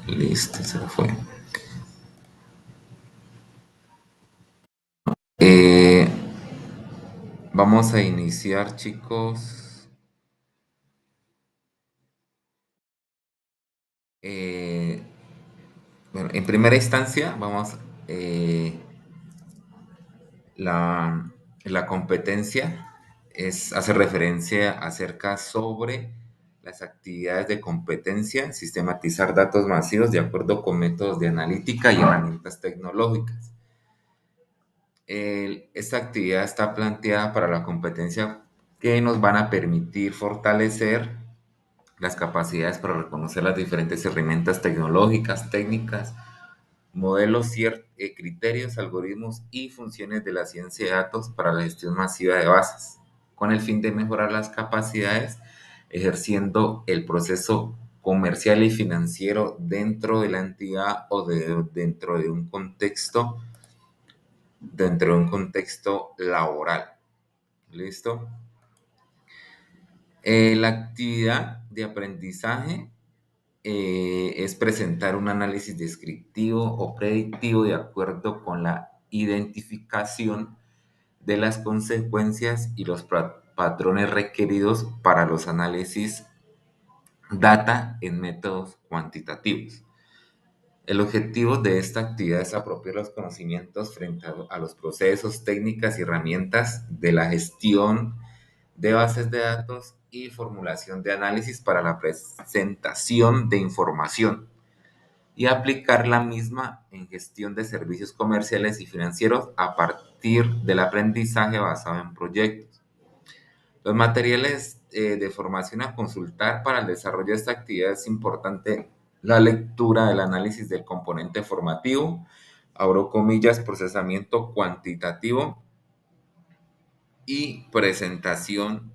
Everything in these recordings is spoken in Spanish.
Listo, se fue. Eh, Vamos a iniciar, chicos. Eh, bueno, en primera instancia, eh, la, la competencia hace referencia acerca sobre las actividades de competencia, sistematizar datos masivos de acuerdo con métodos de analítica y herramientas tecnológicas. Esta actividad está planteada para la competencia que nos van a permitir fortalecer las capacidades para reconocer las diferentes herramientas tecnológicas, técnicas, modelos, criterios, algoritmos y funciones de la ciencia de datos para la gestión masiva de bases, con el fin de mejorar las capacidades, ejerciendo el proceso comercial y financiero dentro de la entidad o dentro de un contexto laboral. ¿Listo? La actividad de aprendizaje es presentar un análisis descriptivo o predictivo de acuerdo con la identificación de las consecuencias y los patrones requeridos para los análisis data en métodos cuantitativos. El objetivo de esta actividad es apropiar los conocimientos frente a los procesos, técnicas y herramientas de la gestión de bases de datos y formulación de análisis para la presentación de información y aplicar la misma en gestión de servicios comerciales y financieros a partir del aprendizaje basado en proyectos. Los materiales de formación a consultar para el desarrollo de esta actividad es importante la lectura del análisis del componente formativo, abro comillas, procesamiento cuantitativo y presentación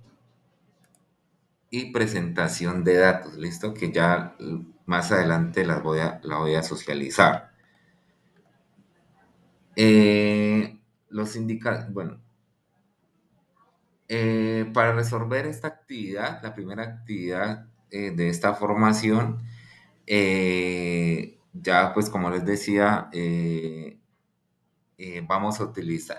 de datos, listo, que ya más adelante la voy a socializar. Bueno, para resolver esta actividad, la primera actividad de esta formación, ya pues como les decía, vamos a utilizar,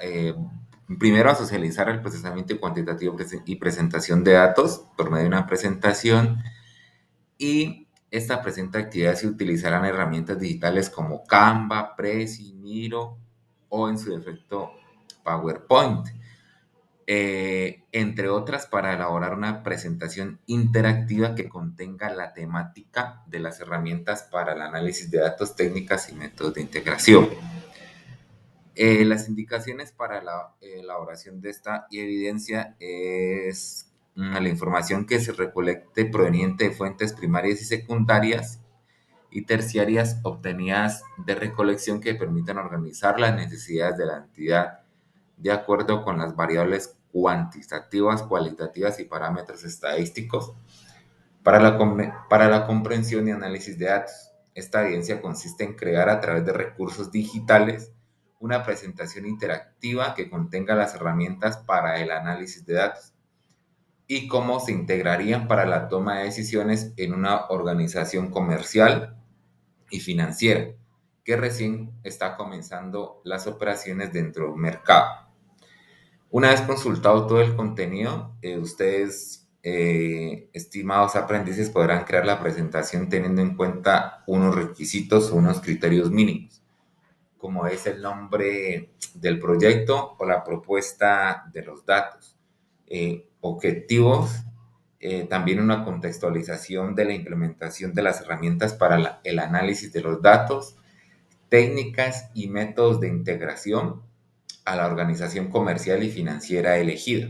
primero a socializar el procesamiento cuantitativo y presentación de datos por medio de una presentación, y esta presente actividad se utilizarán herramientas digitales como Canva, Prezi, Miro o en su defecto PowerPoint, entre otras, para elaborar una presentación interactiva que contenga la temática de las herramientas para el análisis de datos, técnicas y métodos de integración. Las indicaciones para la elaboración de esta evidencia es la información que se recolecte proveniente de fuentes primarias y secundarias y terciarias obtenidas de recolección que permitan organizar las necesidades de la entidad de acuerdo con las variables cuantitativas, cualitativas y parámetros estadísticos para la comprensión y análisis de datos. Esta evidencia consiste en crear a través de recursos digitales una presentación interactiva que contenga las herramientas para el análisis de datos y cómo se integrarían para la toma de decisiones en una organización comercial y financiera que recién está comenzando las operaciones dentro de un mercado. Una vez consultado todo el contenido, ustedes, estimados aprendices, podrán crear la presentación teniendo en cuenta unos requisitos o unos criterios mínimos, como es el nombre del proyecto o la propuesta de los datos, objetivos, también una contextualización de la implementación de las herramientas para el análisis de los datos, técnicas y métodos de integración a la organización comercial y financiera elegida.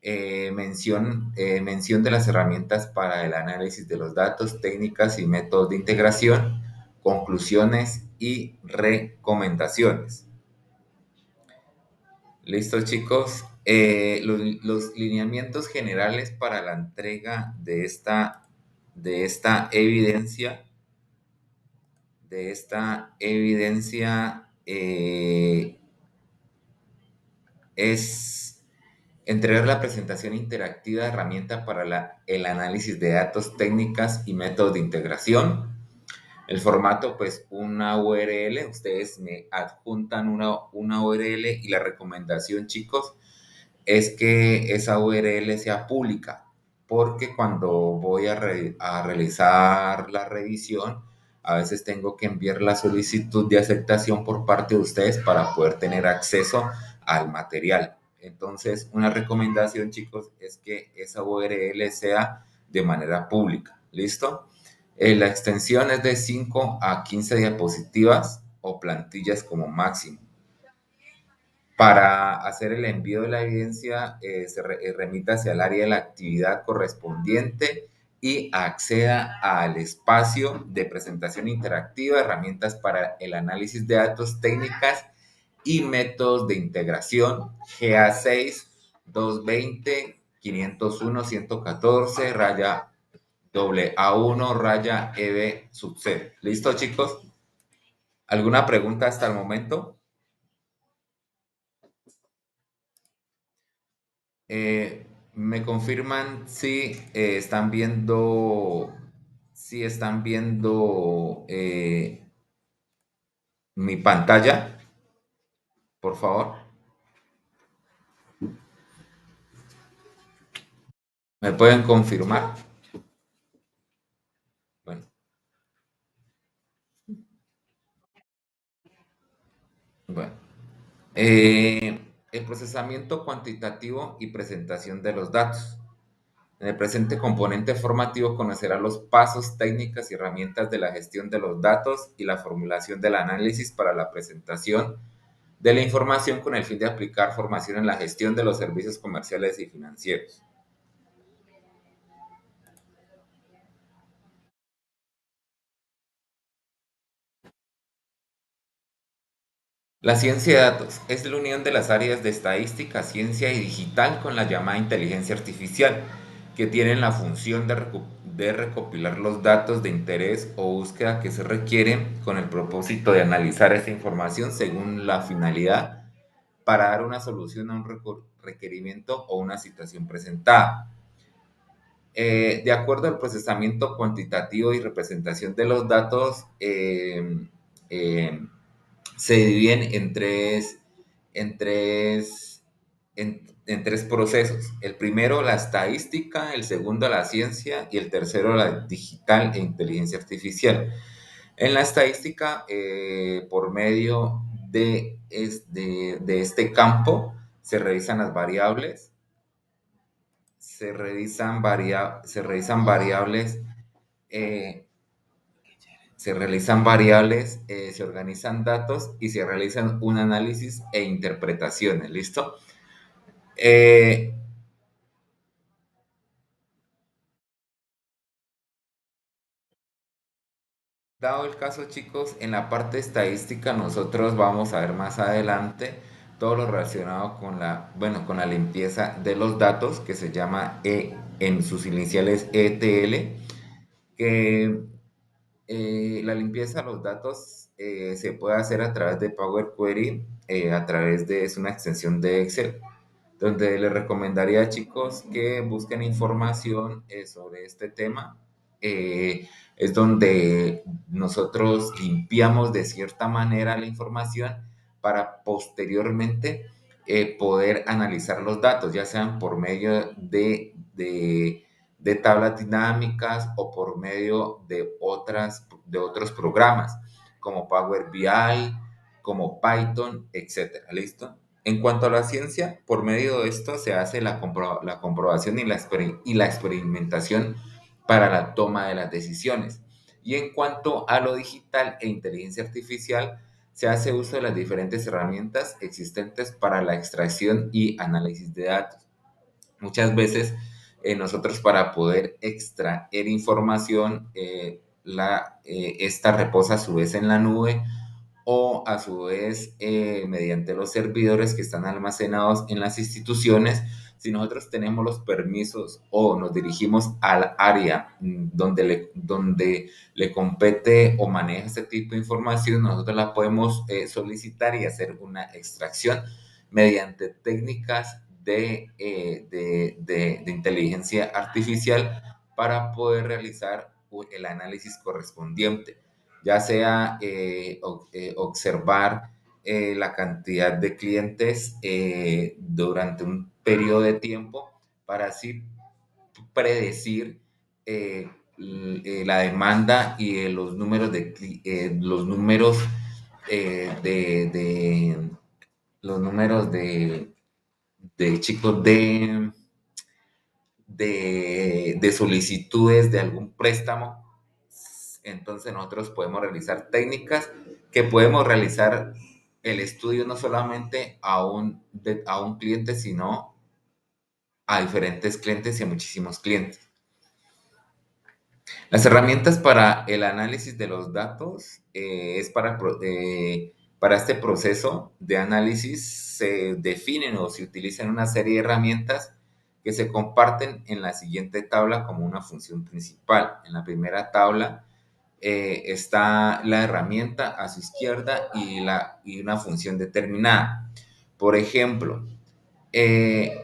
Mención de las herramientas para el análisis de los datos, técnicas y métodos de integración, conclusiones y recomendaciones. Listo, chicos. Los lineamientos generales para la entrega de esta evidencia, es entregar la presentación interactiva de herramienta para el análisis de datos, técnicas y métodos de integración. El formato, pues una URL, ustedes me adjuntan una URL y la recomendación, chicos, es que esa URL sea pública, porque cuando voy a realizar la revisión, a veces tengo que enviar la solicitud de aceptación por parte de ustedes para poder tener acceso al material. Entonces, una recomendación, chicos, es que esa URL sea de manera pública. ¿Listo? La extensión es de 5 a 15 diapositivas o plantillas como máximo. Para hacer el envío de la evidencia, remita hacia el área de la actividad correspondiente y acceda al espacio de presentación interactiva, herramientas para el análisis de datos técnicas y métodos de integración, GA6 220 501 114 raya A1 raya EB sub C. ¿Listo, chicos? ¿Alguna pregunta hasta el momento? Me confirman si están viendo mi pantalla, por favor. ¿Me pueden confirmar? Bueno, bueno. El procesamiento cuantitativo y presentación de los datos. En el presente componente formativo conocerá los pasos, técnicas y herramientas de la gestión de los datos y la formulación del análisis para la presentación de la información con el fin de aplicar formación en la gestión de los servicios comerciales y financieros. La ciencia de datos es la unión de las áreas de estadística, ciencia y digital con la llamada inteligencia artificial, que tienen la función de recopilar los datos de interés o búsqueda que se requieren con el propósito de analizar esta información según la finalidad para dar una solución a un requerimiento o una situación presentada. De acuerdo al procesamiento cuantitativo y representación de los datos, eh, se dividen en tres, en tres procesos. El primero, la estadística, el segundo, la ciencia y el tercero, la digital e inteligencia artificial. En la estadística, por medio de este campo, se revisan las variables, se revisan variables, eh, se organizan datos y se realizan un análisis e interpretaciones, ¿listo? Eh, Dado el caso, chicos, en la parte estadística nosotros vamos a ver más adelante todo lo relacionado con bueno, con la limpieza de los datos, que se llama en sus iniciales ETL, que la limpieza de los datos se puede hacer a través de Power Query, es una extensión de Excel, donde les recomendaría, chicos, que busquen información sobre este tema. Es donde nosotros limpiamos de cierta manera la información para posteriormente poder analizar los datos, ya sean por medio de tablas dinámicas o por medio de otros programas como Power BI, como Python, etcétera. ¿Listo? En cuanto a la ciencia, por medio de esto se hace la comprobación y la experimentación para la toma de las decisiones. Y en cuanto a lo digital e inteligencia artificial, se hace uso de las diferentes herramientas existentes para la extracción y análisis de datos. Muchas veces nosotros para poder extraer información, esta reposa a su vez en la nube o a su vez mediante los servidores que están almacenados en las instituciones. Si nosotros tenemos los permisos o nos dirigimos al área donde le compete o maneja este tipo de información, nosotros la podemos solicitar y hacer una extracción mediante técnicas de inteligencia artificial para poder realizar el análisis correspondiente. ya sea observar la cantidad de clientes durante un periodo de tiempo para así predecir la demanda y los números los números de los números de chicos de solicitudes de algún préstamo. Entonces nosotros podemos realizar técnicas que podemos realizar el estudio no solamente a un cliente, sino a diferentes clientes y a muchísimos clientes. Las herramientas para el análisis de los datos es para este proceso de análisis se definen o se utilizan una serie de herramientas que se comparten en la siguiente tabla como una función principal. En la primera tabla está la herramienta a su izquierda y una función determinada. Por ejemplo, eh,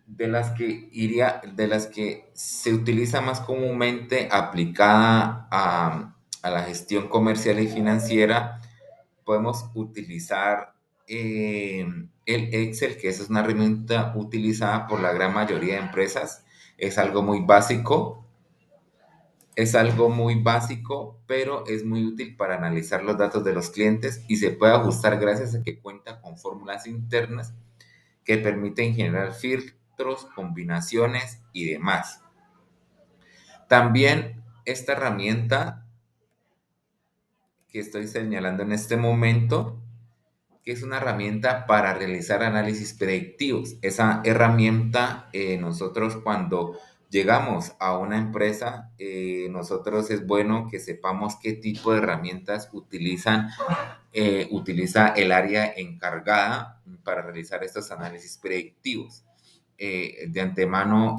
de las que se utiliza más comúnmente aplicada a la gestión comercial y financiera, podemos utilizar el Excel, que esa es una herramienta utilizada por la gran mayoría de empresas. Es algo muy básico, es algo muy básico, pero es muy útil para analizar los datos de los clientes y se puede ajustar gracias a que cuenta con fórmulas internas que permiten generar filtros, combinaciones y demás. También esta herramienta que estoy señalando en este momento, que es una herramienta para realizar análisis predictivos. Esa herramienta, nosotros cuando llegamos a una empresa, nosotros es bueno que sepamos qué tipo de herramientas utiliza el área encargada para realizar estos análisis predictivos. De antemano,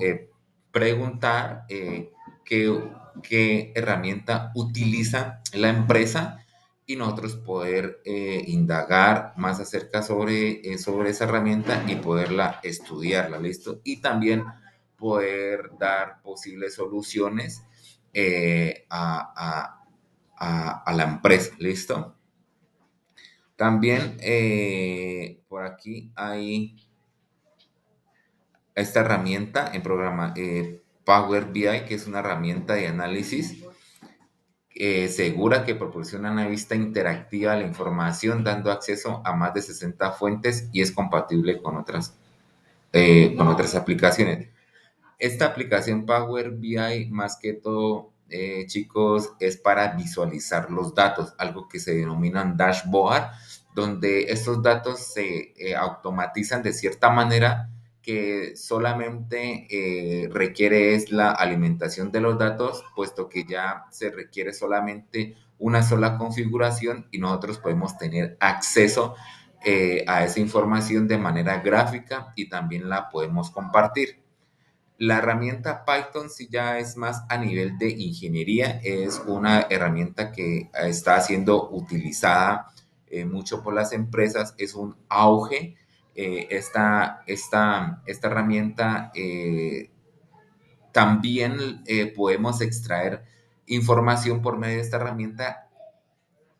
preguntar qué, qué herramienta utiliza la empresa y nosotros poder indagar más acerca sobre esa herramienta y poderla estudiarla, ¿listo? Y también poder dar posibles soluciones a la empresa, ¿listo? También por aquí hay esta herramienta en programa Power BI, que es una herramienta de análisis segura que proporciona una vista interactiva de la información, dando acceso a más de 60 fuentes y es compatible con otras aplicaciones. Esta aplicación Power BI, más que todo, chicos, es para visualizar los datos, algo que se denominan dashboard, donde estos datos se automatizan de cierta manera que solamente requiere es la alimentación de los datos, puesto que ya se requiere solamente una sola configuración y nosotros podemos tener acceso a esa información de manera gráfica y también la podemos compartir. La herramienta Python sí ya es más a nivel de ingeniería, es una herramienta que está siendo utilizada mucho por las empresas, es un auge. Esta herramienta también podemos extraer información por medio de esta herramienta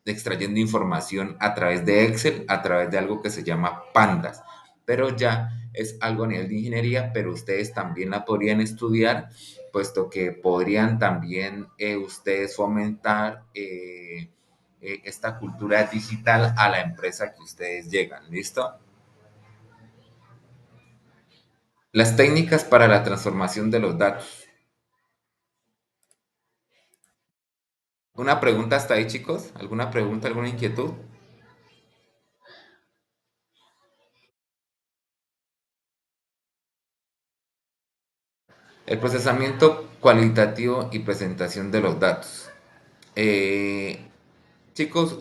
extrayendo información a través de Excel, a través de algo que se llama Pandas. Pero ya es algo a nivel de ingeniería, pero ustedes también la podrían estudiar, puesto que podrían también ustedes fomentar esta cultura digital a la empresa que ustedes llegan. ¿Listo? Las técnicas para la transformación de los datos. ¿Una pregunta hasta ahí, chicos? ¿Alguna pregunta, alguna inquietud? El procesamiento cualitativo y presentación de los datos. Eh, Chicos,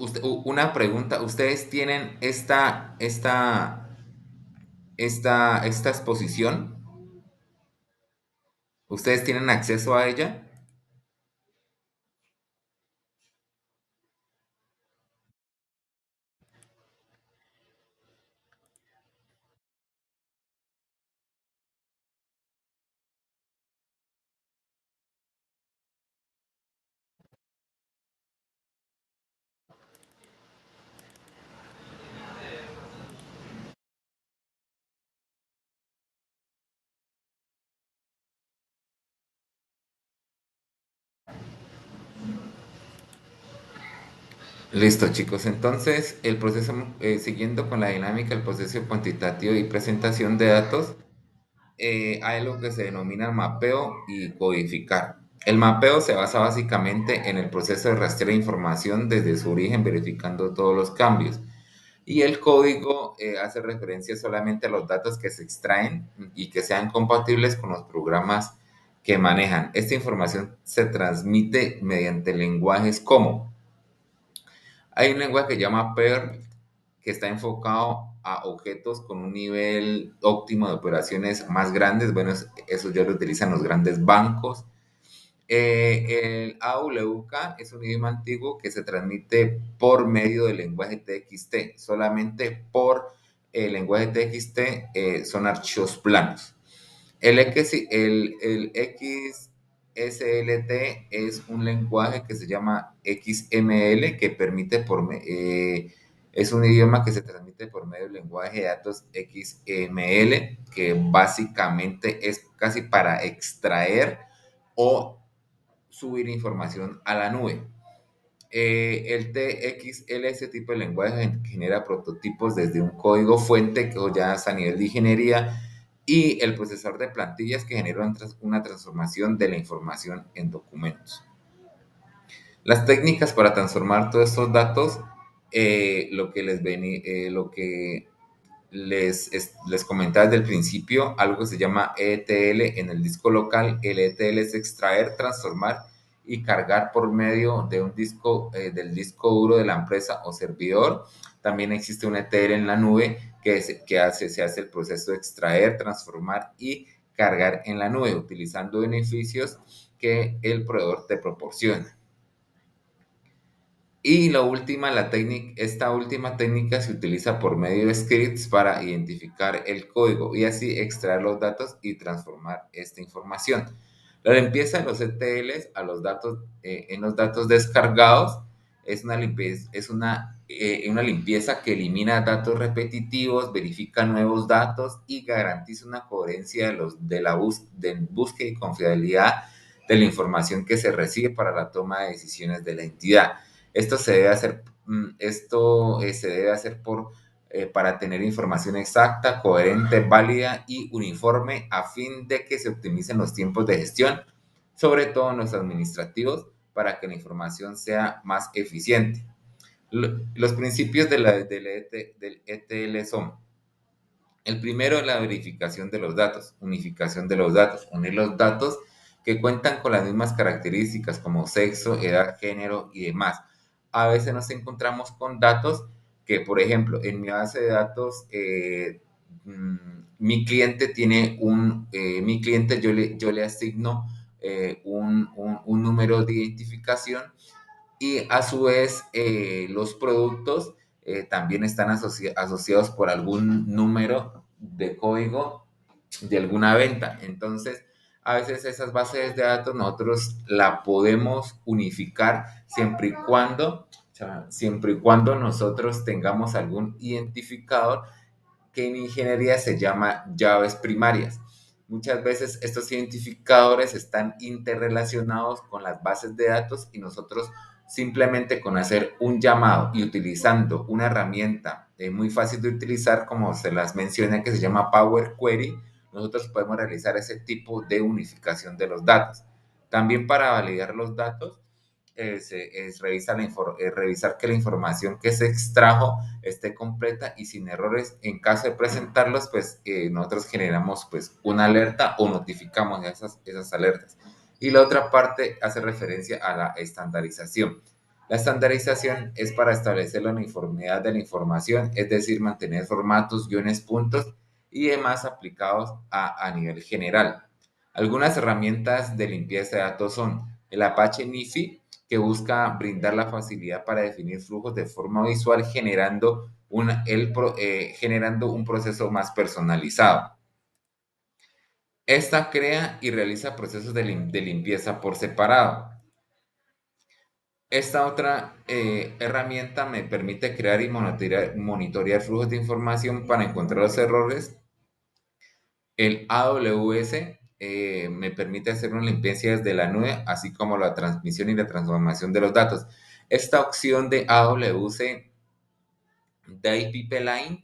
una pregunta. ¿Ustedes tienen esta exposición? ¿Ustedes tienen acceso a ella? Listo, chicos. Entonces, el proceso, siguiendo con la dinámica, el proceso cuantitativo y presentación de datos, hay lo que se denomina mapeo y codificar. El mapeo se basa básicamente en el proceso de rastreo de información desde su origen, verificando todos los cambios. Y el código hace referencia solamente a los datos que se extraen y que sean compatibles con los programas que manejan. Esta información se transmite mediante lenguajes como hay un lenguaje que se llama Perl, que está enfocado a objetos con un nivel óptimo de operaciones más grandes. Bueno, eso ya lo utilizan los grandes bancos. El AWK es un idioma antiguo que se transmite por medio del lenguaje TXT. Solamente por el lenguaje TXT son archivos planos. El XSLT es un lenguaje que se llama XML que permite es un idioma que se transmite por medio del lenguaje de datos XML, que básicamente es casi para extraer o subir información a la nube. El TXL, ese tipo de lenguaje, genera prototipos desde un código fuente, que ya es a nivel de ingeniería, y el procesador de plantillas, que genera una transformación de la información en documentos. Las técnicas para transformar todos estos datos, lo que les comentaba desde el principio, algo que se llama ETL en el disco local. El ETL es extraer, transformar y cargar por medio de un disco, del disco duro de la empresa o servidor. También existe un ETL en la nube se hace el proceso de extraer, transformar y cargar en la nube, utilizando beneficios que el proveedor te proporciona. Y esta última técnica se utiliza por medio de scripts para identificar el código y así extraer los datos y transformar esta información. La limpieza de los ETLs en los datos descargados es una limpieza que elimina datos repetitivos, verifica nuevos datos y garantiza una coherencia de búsqueda y confiabilidad de la información que se recibe para la toma de decisiones de la entidad. Esto se debe hacer para tener información exacta, coherente, válida y uniforme a fin de que se optimicen los tiempos de gestión, sobre todo en los administrativos, para que la información sea más eficiente. Los principios del ETL son: el primero es la verificación de los datos, unificación de los datos, unir los datos que cuentan con las mismas características como sexo, edad, género y demás. A veces nos encontramos con datos que, por ejemplo, en mi base de datos, mi cliente mi cliente yo le asigno un número de identificación y a su vez los productos también están asociados por algún número de código de alguna venta. Entonces, a veces esas bases de datos nosotros la podemos unificar siempre y cuando nosotros tengamos algún identificador que en ingeniería se llama llaves primarias. Muchas veces estos identificadores están interrelacionados con las bases de datos y nosotros simplemente con hacer un llamado y utilizando una herramienta muy fácil de utilizar, como se las menciona, que se llama Power Query, nosotros podemos realizar ese tipo de unificación de los datos. También para validar los datos, revisar que la información que se extrajo esté completa y sin errores. En caso de presentarlos, pues nosotros generamos pues una alerta o notificamos esas alertas. Y la otra parte hace referencia a la estandarización. La estandarización es para establecer la uniformidad de la información, es decir, mantener formatos, guiones, puntos y demás aplicados a nivel general. Algunas herramientas de limpieza de datos son el Apache NiFi, que busca brindar la facilidad para definir flujos de forma visual, generando un proceso más personalizado. Esta crea y realiza procesos de limpieza por separado. Esta otra herramienta me permite crear y monitorear flujos de información para encontrar los errores. El AWS me permite hacer una limpieza desde la nube, así como la transmisión y la transformación de los datos. Esta opción de AWS Day Pipeline,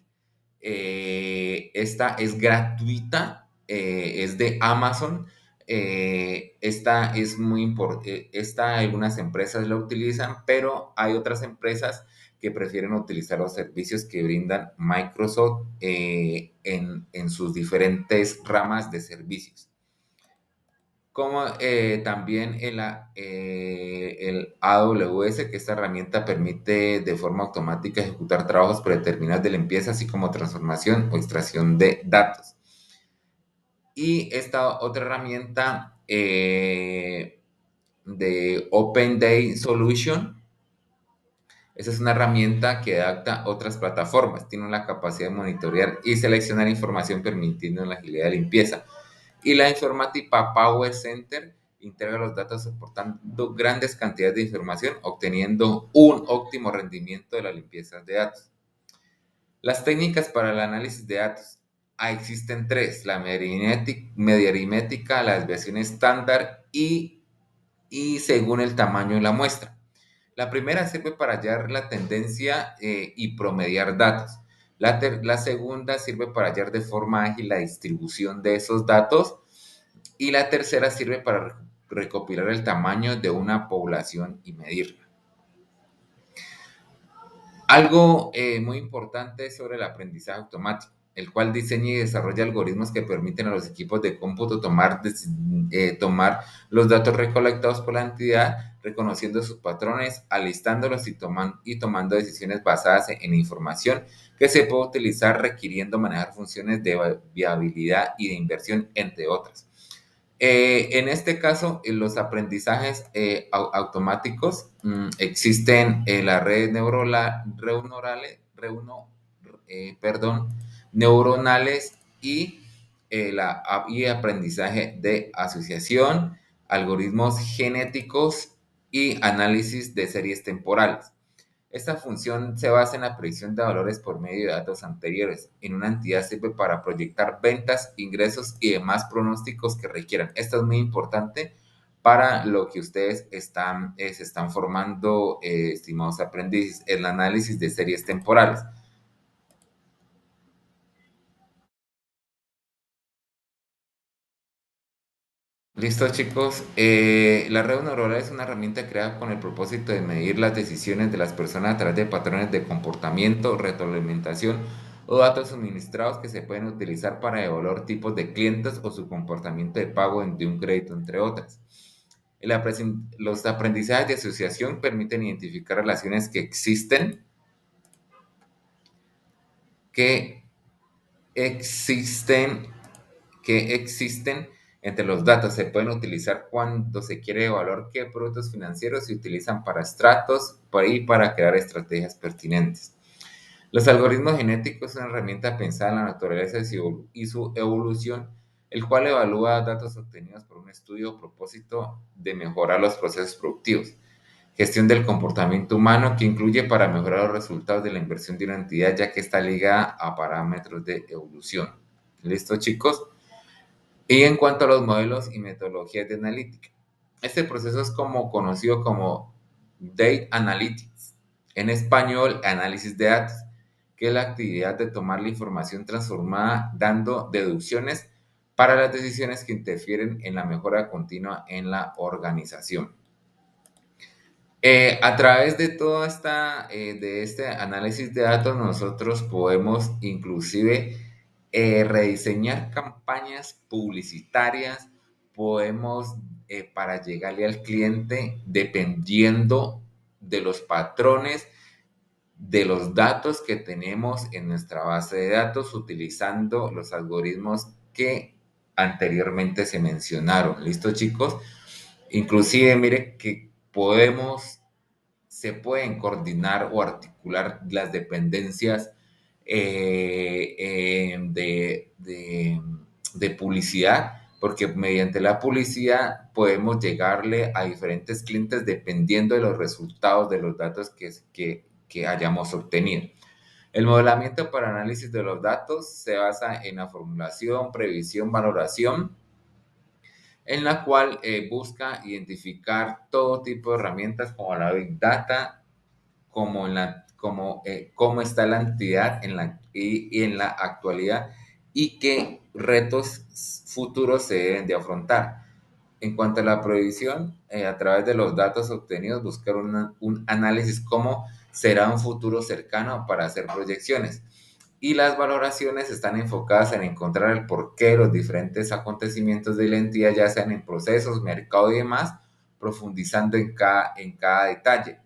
esta es gratuita, es de Amazon. Esta es muy importante, esta algunas empresas la utilizan, pero hay otras empresas que prefieren utilizar los servicios que brindan Microsoft en sus diferentes ramas de servicios. Como también el AWS, que esta herramienta permite de forma automática ejecutar trabajos predeterminados de limpieza, así como transformación o extracción de datos. Y esta otra herramienta de Open Day Solution, esa es una herramienta que adapta otras plataformas, tiene la capacidad de monitorear y seleccionar información permitiendo la agilidad de limpieza. Y la informática Power Center integra los datos soportando grandes cantidades de información, obteniendo un óptimo rendimiento de la limpieza de datos. Las técnicas para el análisis de datos. Existen tres: la media aritmética, la desviación estándar y según el tamaño de la muestra. La primera sirve para hallar la tendencia y promediar datos. La segunda sirve para hallar de forma ágil la distribución de esos datos. Y la tercera sirve para recopilar el tamaño de una población y medirla. Algo muy importante sobre el aprendizaje automático, el cual diseña y desarrolla algoritmos que permiten a los equipos de cómputo tomar los datos recolectados por la entidad, reconociendo sus patrones, alistándolos y tomando decisiones basadas en información que se puede utilizar, requiriendo manejar funciones de viabilidad y de inversión, entre otras. En este caso, en los aprendizajes automáticos existen las redes neuronales y aprendizaje de asociación, algoritmos genéticos y análisis de series temporales. Esta función se basa en la predicción de valores por medio de datos anteriores. En una entidad sirve para proyectar ventas, ingresos y demás pronósticos que requieran. Esto es muy importante para lo que ustedes se están formando, estimados aprendices, el análisis de series temporales. Listo, chicos. La red neuronal es una herramienta creada con el propósito de medir las decisiones de las personas a través de patrones de comportamiento, retroalimentación o datos suministrados que se pueden utilizar para evaluar tipos de clientes o su comportamiento de pago de un crédito, entre otras. Los aprendizajes de asociación permiten identificar relaciones que existen existen entre los datos. Se pueden utilizar cuando se quiere evaluar qué productos financieros se utilizan para estratos para crear estrategias pertinentes. Los algoritmos genéticos son una herramienta pensada en la naturaleza y su evolución, el cual evalúa datos obtenidos por un estudio a propósito de mejorar los procesos productivos. Gestión del comportamiento humano, que incluye para mejorar los resultados de la inversión de una entidad, ya que está ligada a parámetros de evolución. ¿Listo, chicos? Y en cuanto a los modelos y metodologías de analítica, este proceso es como conocido como Data Analytics, en español, análisis de datos, que es la actividad de tomar la información transformada dando deducciones para las decisiones que interfieren en la mejora continua en la organización. A través de de este análisis de datos, nosotros podemos inclusive rediseñar campañas publicitarias, podemos para llegarle al cliente dependiendo de los patrones, de los datos que tenemos en nuestra base de datos, utilizando los algoritmos que anteriormente se mencionaron. ¿Listo, chicos? Inclusive, mire que se pueden coordinar o articular las dependencias de publicidad, porque mediante la publicidad podemos llegarle a diferentes clientes dependiendo de los resultados de los datos que hayamos obtenido. El modelamiento para análisis de los datos se basa en la formulación, previsión, valoración en la cual busca identificar todo tipo de herramientas como la Big Data, cómo está la entidad y en la actualidad y qué retos futuros se deben de afrontar. En cuanto a la previsión, a través de los datos obtenidos, buscar un análisis cómo será un futuro cercano para hacer proyecciones. Y las valoraciones están enfocadas en encontrar el porqué de los diferentes acontecimientos de la entidad, ya sean en procesos, mercado y demás, profundizando en cada detalle.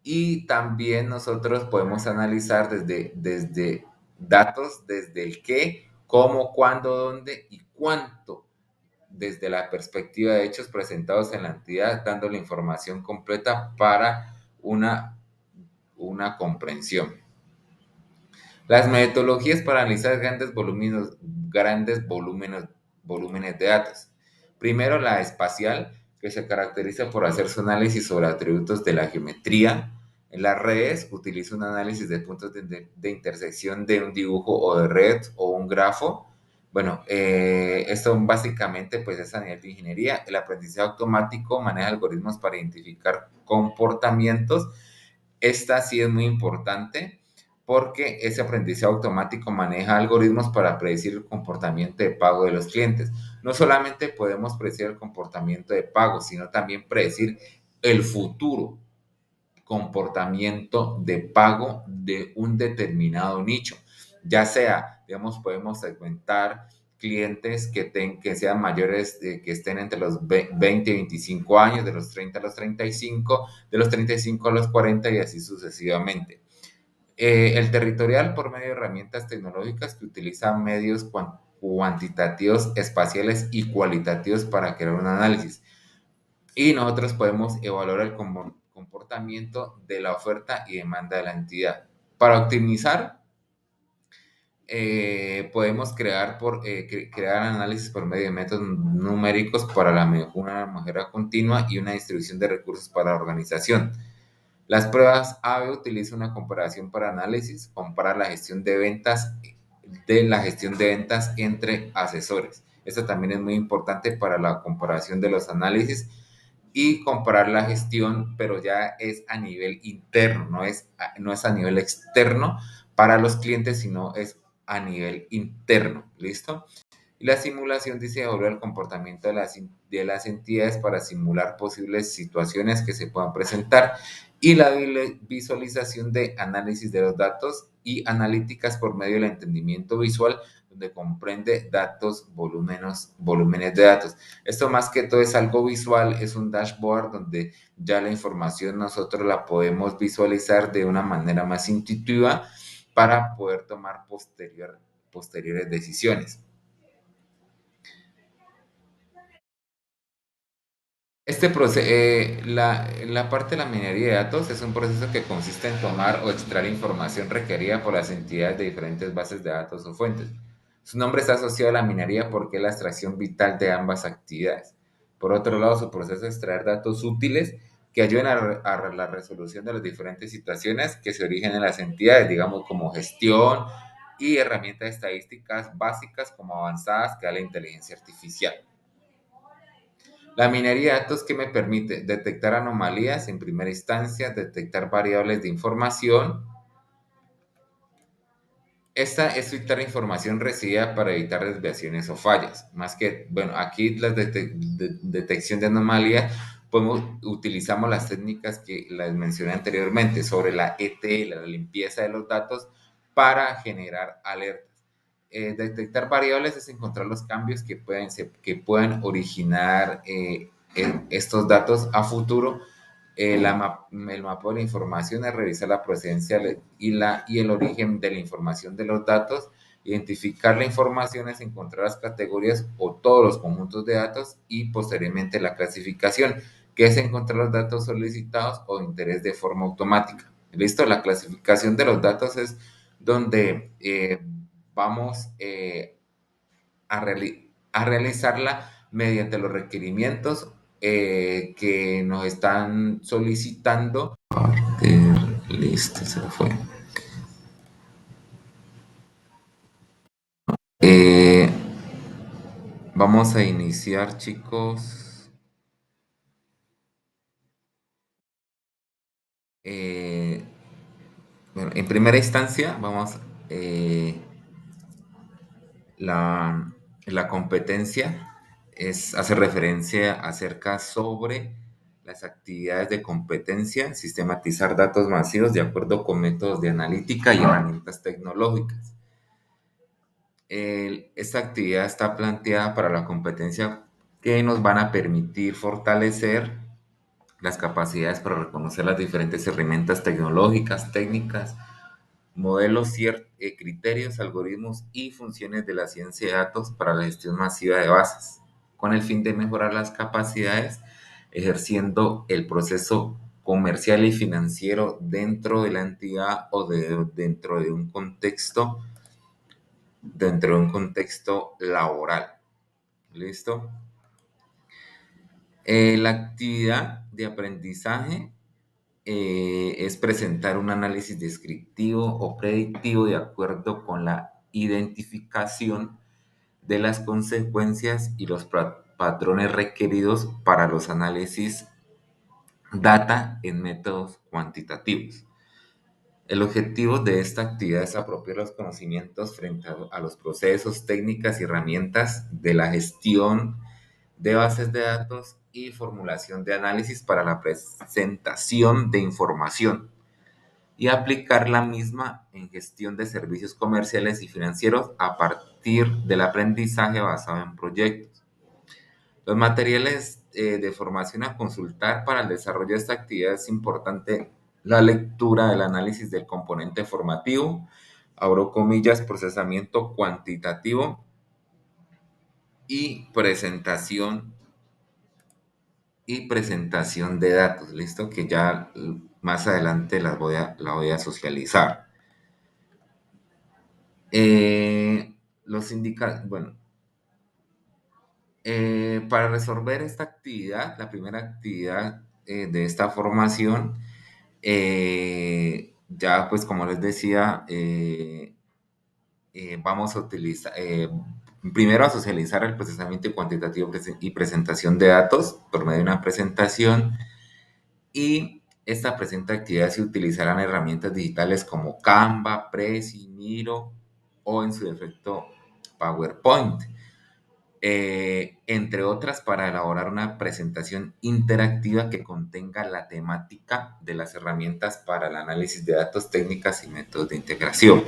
Y también nosotros podemos analizar desde datos, desde el qué, cómo, cuándo, dónde y cuánto, desde la perspectiva de hechos presentados en la entidad, dando la información completa para una comprensión. Las metodologías para analizar grandes volúmenes de datos. Primero, la espacial, que se caracteriza por hacer su análisis sobre atributos de la geometría. En las redes, utiliza un análisis de puntos de intersección de un dibujo o de red o un grafo. Bueno, esto básicamente pues es a nivel de ingeniería. El aprendizaje automático maneja algoritmos para identificar comportamientos. Esta sí es muy importante porque ese aprendizaje automático maneja algoritmos para predecir el comportamiento de pago de los clientes. No solamente podemos predecir el comportamiento de pago, sino también predecir el futuro comportamiento de pago de un determinado nicho. Ya sea, digamos, podemos segmentar clientes que sean mayores, que estén entre los 20 y 25 años, de los 30 a los 35, de los 35 a los 40 y así sucesivamente. El territorial por medio de herramientas tecnológicas que utilizan medios cuantitativos, espaciales y cualitativos para crear un análisis. Y nosotros podemos evaluar el comportamiento de la oferta y demanda de la entidad. Para optimizar, podemos crear análisis por medio de métodos numéricos para una mejora continua y una distribución de recursos para la organización. Las pruebas A/B utilizan una comparación para análisis, compara la gestión de ventas entre asesores. Esto también es muy importante para la comparación de los análisis y comparar la gestión, pero ya es a nivel interno, no es a nivel externo para los clientes, sino es a nivel interno. ¿Listo? Y la simulación dice evaluar el comportamiento de las entidades para simular posibles situaciones que se puedan presentar. Y la visualización de análisis de los datos y analíticas por medio del entendimiento visual, donde comprende datos, volúmenes de datos. Esto más que todo es algo visual, es un dashboard donde ya la información nosotros la podemos visualizar de una manera más intuitiva para poder tomar posteriores decisiones. La parte de la minería de datos es un proceso que consiste en tomar o extraer información requerida por las entidades de diferentes bases de datos o fuentes. Su nombre está asociado a la minería porque es la extracción vital de ambas actividades. Por otro lado, su proceso es extraer datos útiles que ayuden a la resolución de las diferentes situaciones que se origen en las entidades, digamos como gestión y herramientas estadísticas básicas como avanzadas que da la inteligencia artificial. La minería de datos que me permite detectar anomalías en primera instancia, detectar variables de información. Esta es filtrar información recibida para evitar desviaciones o fallas. Más que, bueno, aquí la detección de anomalías, utilizamos las técnicas que las mencioné anteriormente sobre la ETL, la limpieza de los datos, para generar alertas. Detectar variables es encontrar los cambios que pueden originar estos datos a futuro. El mapeo de la información es revisar la procedencia y el origen de la información de los datos. Identificar la información es encontrar las categorías o todos los conjuntos de datos y posteriormente la clasificación, que es encontrar los datos solicitados o de interés de forma automática. ¿Listo? La clasificación de los datos es donde vamos a realizarla mediante los requerimientos que nos están solicitando. Listo, se fue. Eh, Vamos a iniciar, chicos. Eh, bueno, en primera instancia, eh, la, la competencia hace referencia acerca sobre las actividades de competencia, sistematizar datos masivos de acuerdo con métodos de analítica y herramientas tecnológicas. Esta actividad está planteada para la competencia que nos van a permitir fortalecer las capacidades para reconocer las diferentes herramientas tecnológicas, técnicas, modelos, criterios, algoritmos y funciones de la ciencia de datos para la gestión masiva de bases, con el fin de mejorar las capacidades, ejerciendo el proceso comercial y financiero dentro de la entidad o dentro de un contexto laboral. ¿Listo? La actividad de aprendizaje es presentar un análisis descriptivo o predictivo de acuerdo con la identificación de las consecuencias y los patrones requeridos para los análisis data en métodos cuantitativos. El objetivo de esta actividad es apropiar los conocimientos frente a los procesos, técnicas y herramientas de la gestión de bases de datos y formulación de análisis para la presentación de información y aplicar la misma en gestión de servicios comerciales y financieros a partir del aprendizaje basado en proyectos. Los materiales de formación a consultar para el desarrollo de esta actividad es importante la lectura del análisis del componente formativo, abro comillas, procesamiento cuantitativo y presentación de datos, ¿listo? Que ya más adelante la voy a socializar. Bueno, para resolver esta actividad, la primera actividad de esta formación, ya pues como les decía, vamos a utilizar, primero a socializar el procesamiento cuantitativo y presentación de datos por medio de una presentación, y esta presente actividad se utilizarán herramientas digitales como Canva, Prezi, Miro o en su defecto PowerPoint, entre otras, para elaborar una presentación interactiva que contenga la temática de las herramientas para el análisis de datos, técnicas y métodos de integración.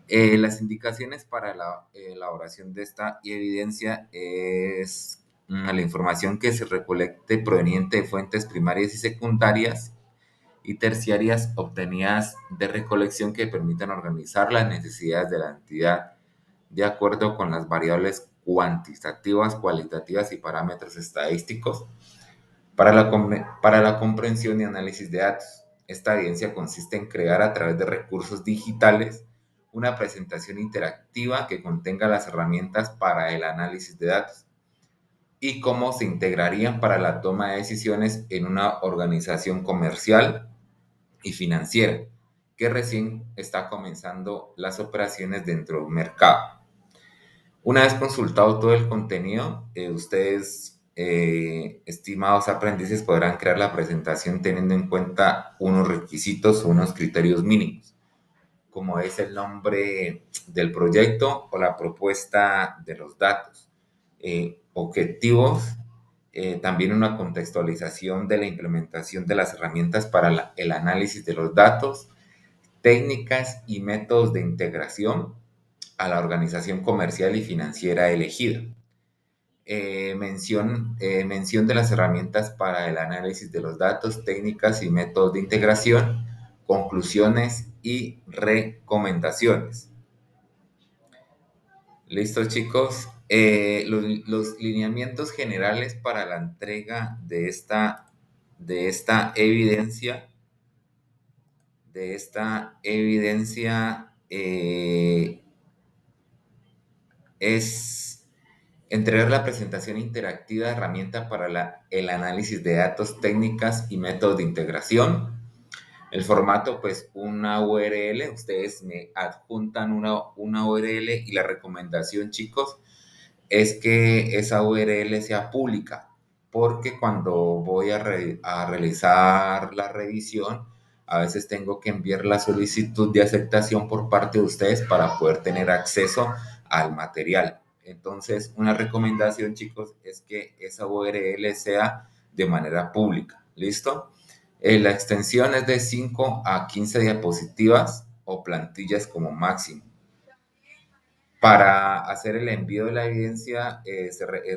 Las indicaciones para la elaboración de esta evidencia es la información que se recolecte proveniente de fuentes primarias y secundarias y terciarias obtenidas de recolección que permitan organizar las necesidades de la entidad de acuerdo con las variables cuantitativas, cualitativas y parámetros estadísticos para la comprensión y análisis de datos. Esta evidencia consiste en crear a través de recursos digitales una presentación interactiva que contenga las herramientas para el análisis de datos y cómo se integrarían para la toma de decisiones en una organización comercial y financiera que recién está comenzando las operaciones dentro de un mercado. Una vez consultado todo el contenido, ustedes, estimados aprendices, podrán crear la presentación teniendo en cuenta unos requisitos o unos criterios mínimos, como es el nombre del proyecto o la propuesta de los datos, objetivos, también una contextualización de la implementación de las herramientas para el análisis de los datos, técnicas y métodos de integración a la organización comercial y financiera elegida. Mención de las herramientas para el análisis de los datos, técnicas y métodos de integración, conclusiones y recomendaciones. ¿Listo, chicos? Los lineamientos generales para la entrega de esta evidencia, es entregar la presentación interactiva de herramienta para el análisis de datos, técnicas y métodos de integración. El formato, pues una URL, ustedes me adjuntan una URL y la recomendación, chicos, es que esa URL sea pública, porque cuando voy a realizar la revisión, a veces tengo que enviar la solicitud de aceptación por parte de ustedes para poder tener acceso al material. Entonces, una recomendación, chicos, es que esa URL sea de manera pública. ¿Listo? La extensión es de 5 a 15 diapositivas o plantillas como máximo. Para hacer el envío de la evidencia,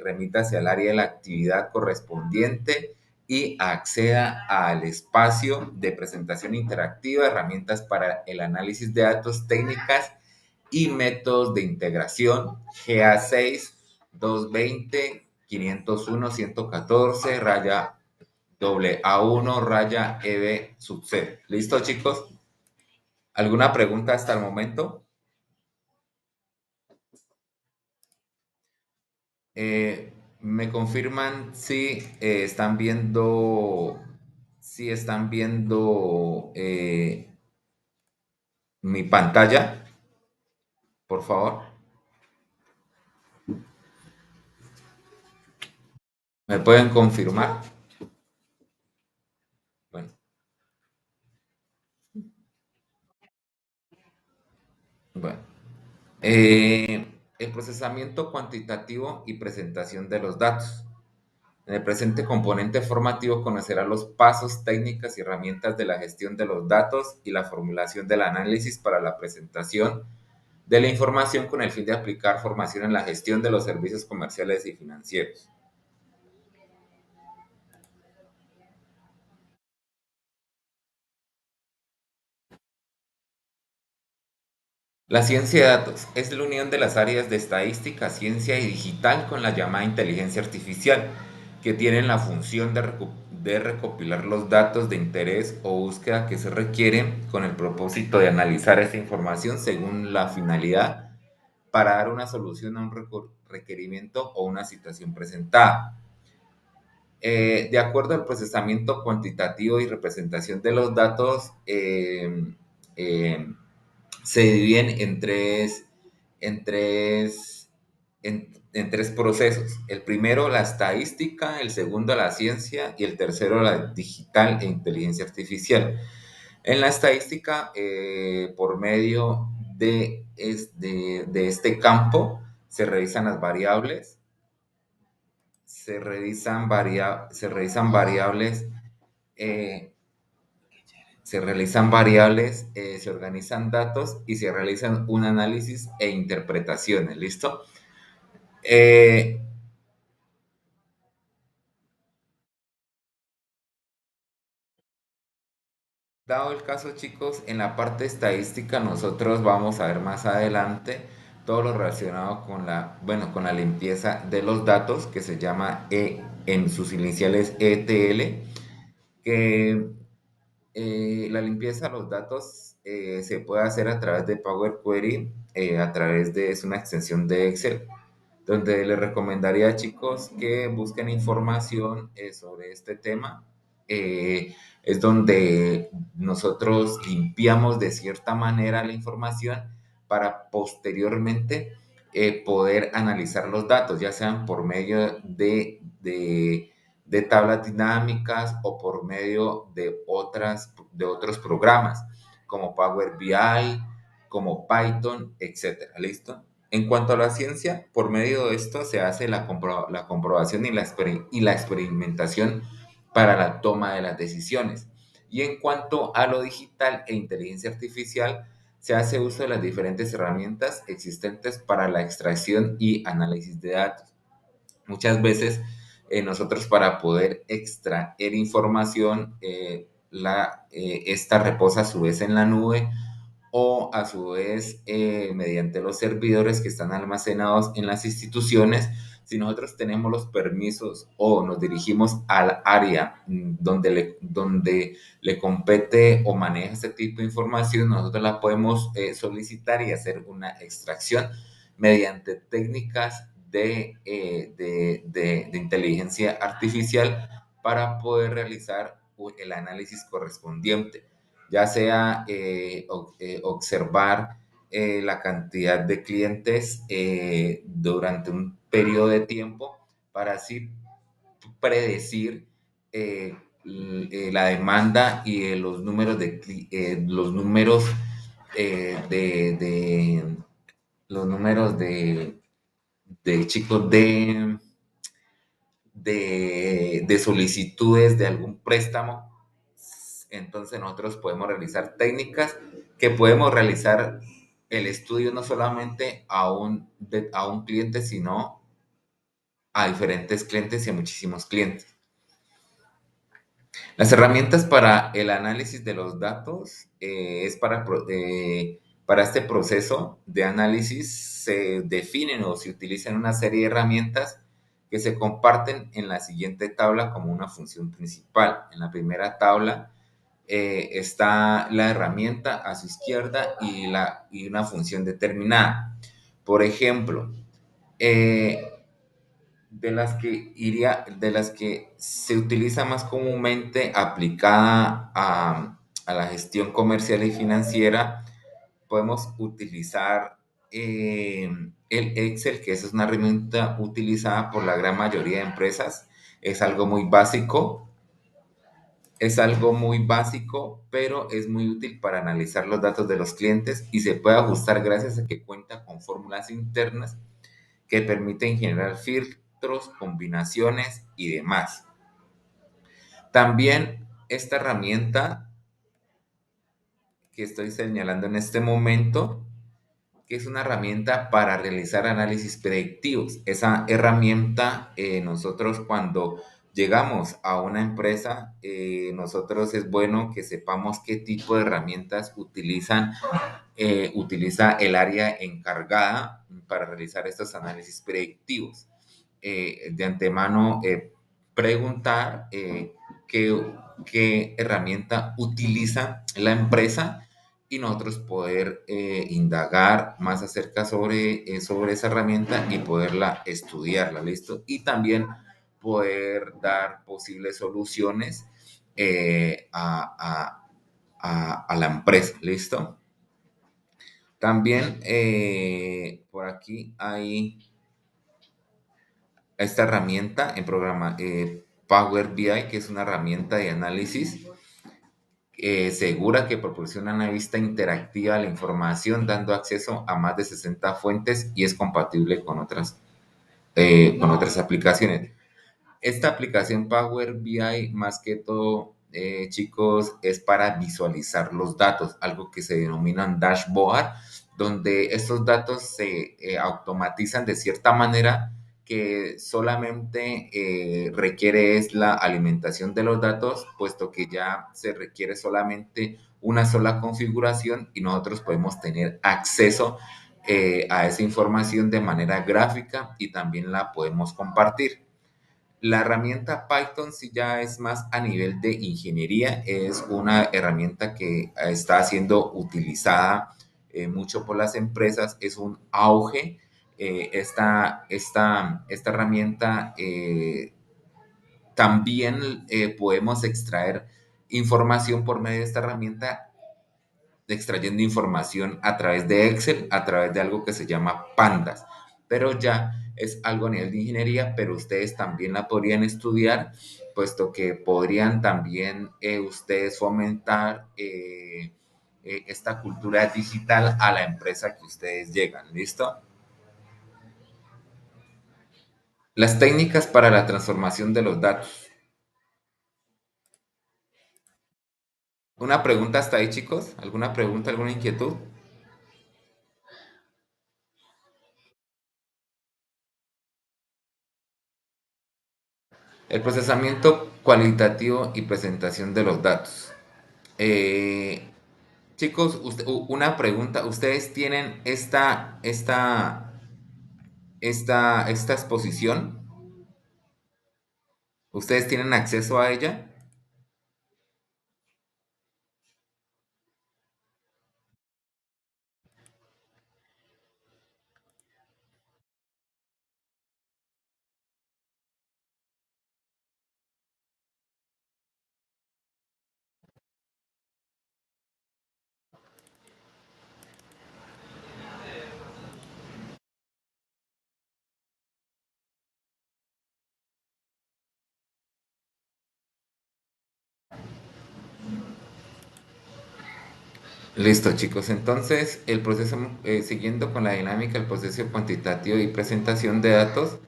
remita hacia el área de la actividad correspondiente y acceda al espacio de presentación interactiva, herramientas para el análisis de datos técnicas y métodos de integración, GA6 220 501 114 raya A1 raya EB sub C. ¿Listo, chicos? ¿Alguna pregunta hasta el momento? Me confirman si están viendo mi pantalla, por favor. ¿Me pueden confirmar? Bueno, bueno. El procesamiento cuantitativo y presentación de los datos. En el presente componente formativo conocerá los pasos, técnicas y herramientas de la gestión de los datos y la formulación del análisis para la presentación de la información con el fin de aplicar formación en la gestión de los servicios comerciales y financieros. La ciencia de datos es la unión de las áreas de estadística, ciencia y digital con la llamada inteligencia artificial, que tienen la función de recopilar los datos de interés o búsqueda que se requieren con el propósito de analizar esa información según la finalidad para dar una solución a un requerimiento o una situación presentada. De acuerdo al procesamiento cuantitativo y representación de los datos, eh, se dividen en tres procesos. El primero, la estadística, el segundo, la ciencia y el tercero, la digital e inteligencia artificial. En la estadística, por medio de este campo, se revisan las variables, se revisan variables, eh, se organizan datos y se realizan un análisis e interpretaciones, ¿listo? Eh, Dado el caso, chicos, en la parte estadística nosotros vamos a ver más adelante todo lo relacionado con con la limpieza de los datos, que se llama en sus iniciales ETL, que la limpieza de los datos se puede hacer a través de Power Query, es una extensión de Excel, donde les recomendaría, chicos, que busquen información sobre este tema. Es donde nosotros limpiamos de cierta manera la información para posteriormente poder analizar los datos, ya sean por medio de tablas dinámicas o por medio de otros programas como Power BI, como Python, etcétera. ¿Listo? En cuanto a la ciencia, por medio de esto se hace la comprobación y la experimentación para la toma de las decisiones. Y en cuanto a lo digital e inteligencia artificial, se hace uso de las diferentes herramientas existentes para la extracción y análisis de datos. Muchas veces nosotros para poder extraer información, esta reposa a su vez en la nube o a su vez mediante los servidores que están almacenados en las instituciones. Si nosotros tenemos los permisos o nos dirigimos al área donde le compete o maneja este tipo de información, nosotros la podemos solicitar y hacer una extracción mediante técnicas de inteligencia artificial para poder realizar el análisis correspondiente, ya sea observar la cantidad de clientes durante un periodo de tiempo para así predecir la demanda y los números de los números de chicos de solicitudes de algún préstamo. Entonces nosotros podemos realizar técnicas que podemos realizar el estudio no solamente a un cliente, sino a diferentes clientes y a muchísimos clientes. Las herramientas para el análisis de los datos para este proceso de análisis se definen o se utilizan una serie de herramientas que se comparten en la siguiente tabla como una función principal. En la primera tabla está la herramienta a su izquierda y una función determinada. Por ejemplo, eh, de las que se utiliza más comúnmente aplicada a la gestión comercial y financiera, podemos utilizar el Excel, que esa es una herramienta utilizada por la gran mayoría de empresas. Es algo muy básico, es algo muy básico, pero es muy útil para analizar los datos de los clientes y se puede ajustar gracias a que cuenta con fórmulas internas que permiten generar filtros, combinaciones y demás. También esta herramienta que estoy señalando en este momento, que es una herramienta para realizar análisis predictivos. Esa herramienta, nosotros cuando llegamos a una empresa, nosotros es bueno que sepamos qué tipo de herramientas utiliza el área encargada para realizar estos análisis predictivos. De antemano, preguntar qué, qué herramienta utiliza la empresa y nosotros poder indagar más acerca sobre esa herramienta y poderla estudiarla, ¿listo? Y también poder dar posibles soluciones a la empresa, ¿listo? También por aquí hay esta herramienta en programa Power BI, que es una herramienta de análisis segura que proporciona una vista interactiva a la información, dando acceso a más de 60 fuentes y es compatible con otras aplicaciones. Esta aplicación Power BI, más que todo, chicos, es para visualizar los datos, algo que se denominan dashboard, donde estos datos se automatizan de cierta manera que solamente requiere es la alimentación de los datos, puesto que ya se requiere solamente una sola configuración y nosotros podemos tener acceso a esa información de manera gráfica y también la podemos compartir. La herramienta Python sí ya es más a nivel de ingeniería, es una herramienta que está siendo utilizada mucho por las empresas, es un auge. Esta herramienta también podemos extraer información por medio de esta herramienta extrayendo información a través de Excel, a través de algo que se llama Pandas. Pero ya es algo a nivel de ingeniería, pero ustedes también la podrían estudiar, puesto que podrían también ustedes fomentar esta cultura digital a la empresa que ustedes llegan. ¿Listo? Las técnicas para la transformación de los datos. ¿Una pregunta hasta ahí, chicos? ¿Alguna pregunta, alguna inquietud? El procesamiento cualitativo y presentación de los datos. Eh, Chicos, una pregunta. ¿Ustedes tienen esta exposición? ¿Ustedes tienen acceso a ella? Listo, chicos. Entonces, el proceso, siguiendo con la dinámica, el proceso cuantitativo y presentación de datos,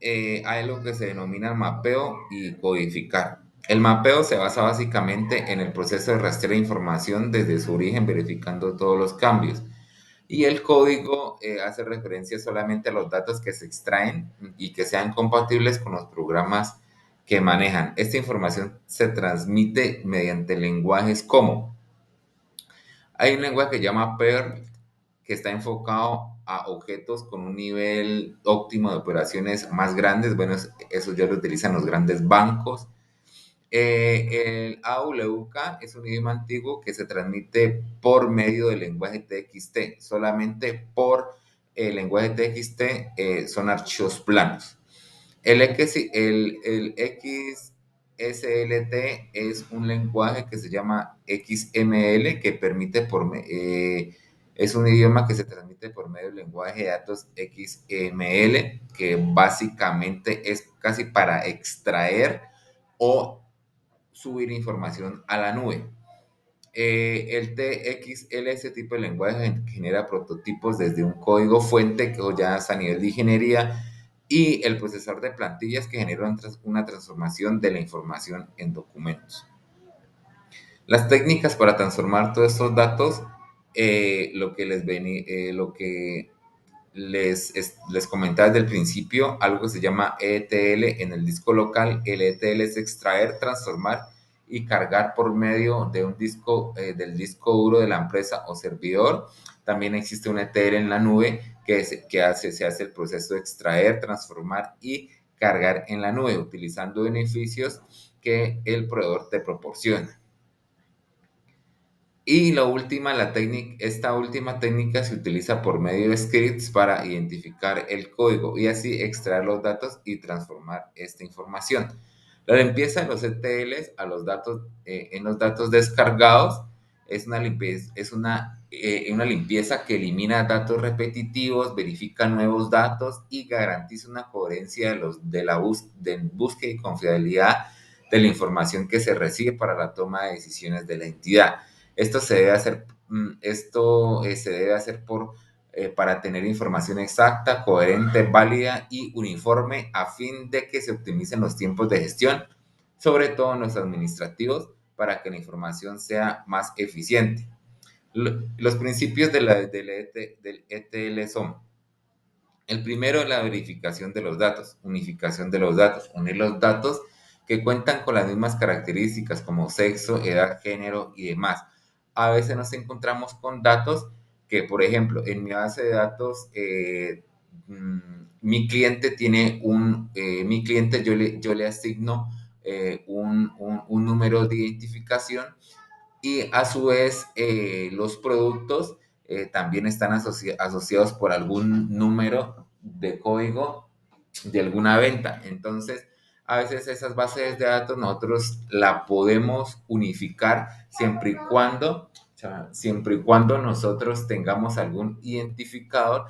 hay lo que se denomina mapeo y codificar. El mapeo se basa básicamente en el proceso de rastreo de información desde su origen, verificando todos los cambios. Y el código hace referencia solamente a los datos que se extraen y que sean compatibles con los programas que manejan. Esta información se transmite mediante lenguajes como hay un lenguaje que se llama Perl, que está enfocado a objetos con un nivel óptimo de operaciones más grandes. Bueno, eso ya lo utilizan los grandes bancos. El AWK es un idioma antiguo que se transmite por medio del lenguaje TXT. Solamente por el lenguaje TXT son archivos planos. El XSLT es un lenguaje que se llama XML que permite es un idioma que se transmite por medio del lenguaje de datos XML, que básicamente es casi para extraer o subir información a la nube. El TXL, ese tipo de lenguaje, genera prototipos desde un código fuente que ya es a nivel de ingeniería y el procesador de plantillas que genera una transformación de la información en documentos. Las técnicas para transformar todos estos datos, lo que les comentaba desde el principio, algo que se llama ETL en el disco local. El ETL es extraer, transformar y cargar por medio de un disco, del disco duro de la empresa o servidor. También existe un ETL en la nube se hace el proceso de extraer, transformar y cargar en la nube utilizando beneficios que el proveedor te proporciona. Y esta última técnica se utiliza por medio de scripts para identificar el código y así extraer los datos y transformar esta información. La limpieza de los ETLs en los datos descargados es una limpieza que elimina datos repetitivos, verifica nuevos datos y garantiza una coherencia de búsqueda y confiabilidad de la información que se recibe para la toma de decisiones de la entidad. Esto se debe hacer para tener información exacta, coherente, válida y uniforme a fin de que se optimicen los tiempos de gestión, sobre todo en los administrativos, para que la información sea más eficiente. Los principios del ETL son: el primero es la verificación de los datos, unificación de los datos, unir los datos que cuentan con las mismas características como sexo, edad, género y demás. A veces nos encontramos con datos que, por ejemplo, en mi base de datos, mi cliente mi cliente yo le asigno un número de identificación y a su vez los productos también están asociados por algún número de código de alguna venta. Entonces, a veces esas bases de datos nosotros la podemos unificar siempre y cuando nosotros tengamos algún identificador